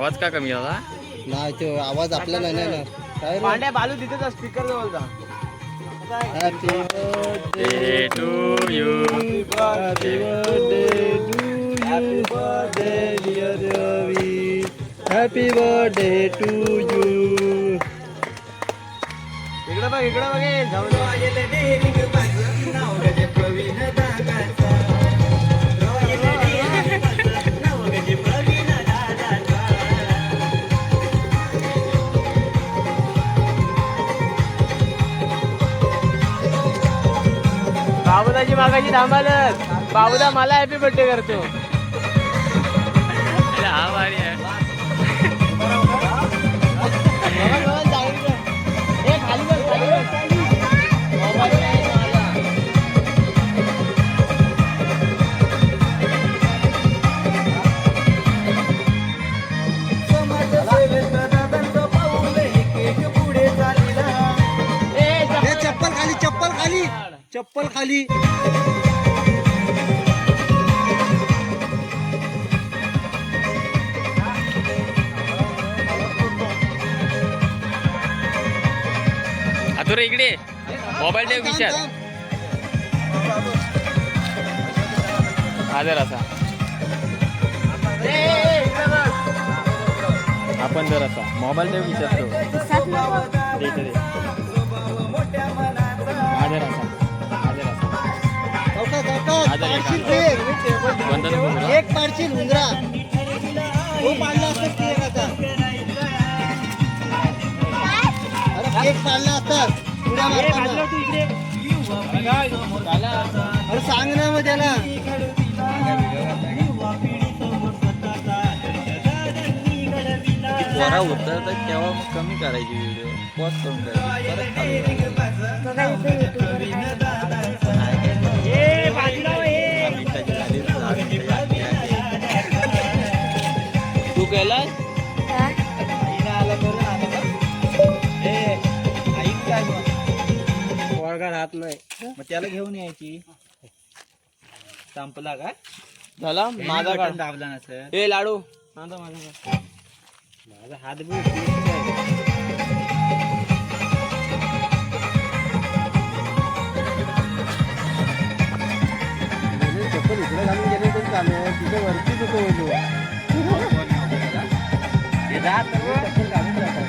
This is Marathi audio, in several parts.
आवाज का कमी झाला? नाही तो आवाज आपला नाही येणार. काय रे? पांड्या बालू तिथेच स्पीकर जवळ जा. Happy Day to you. Happy birthday dear Ravi. Happy birthday to you. इकडे बघ हे जाऊ दे. बाबूदाची मागाची थांबालच. बाबूदा मला हॅपी बर्थडे करतो. हा भारी आहे. चप्पल खाली चप्पल खाली चप्पल खाली. आतुरे इकडे मोबाईल ठेव खिशात. आदर असा आपण जर असा मोबाईल ठेव खिशात ठेव. दे इथे दे. आदर असा आदर असा आदर वंदन करू. एक पाडशील उंदरा हो पाडला असतात की एक आता. अरे एक पाडला असतात उड्या मारताना. अरे सांग ना मग त्याला. पोरा उतरतात तेव्हा मग कमी करायची व्हिडिओ पॉज करून तू केलास वळगा राहत नाही मग त्याला घेऊन यायची. संपला का झाला माझा काढून दाबला नसेल. ए लाडू माझा हात बी चप्पल इकडे घालून गेले तरी चालेल. तिथे वरतीच होतो चप्पल घालून जातात.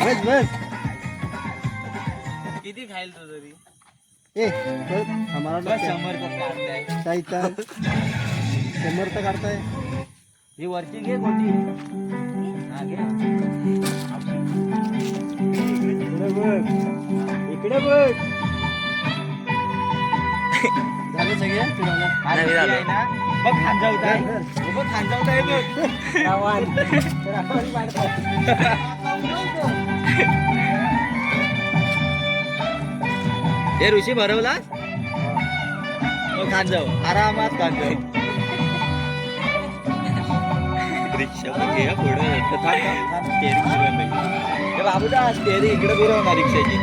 बस बस किती खाईल तू तरी. हमारा समर्थ काढताय समर्थ काढताय. ही वरची घे कोणती. हा घे इकडे बघ. झाले सगळे नाही झालं. बघ खांजावताय बघ खांजावताय हे ऋषी भरवला मग खांजाव आरामात खांजाव. रिक्षा पण घे पुढे बाबूदा स्टेअरिंग इकडे फिरवणार रिक्षाची.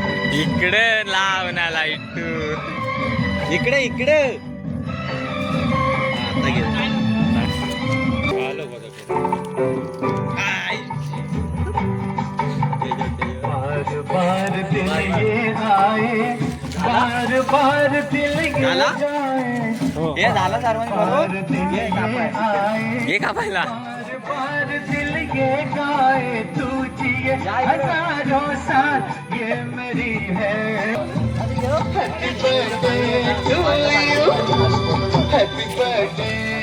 इकडे लाव ना लाईट. इकडे इकडे आता घे. हे झालं सर्वांनी हे का पाहिला. Happy birthday to you. Happy birthday.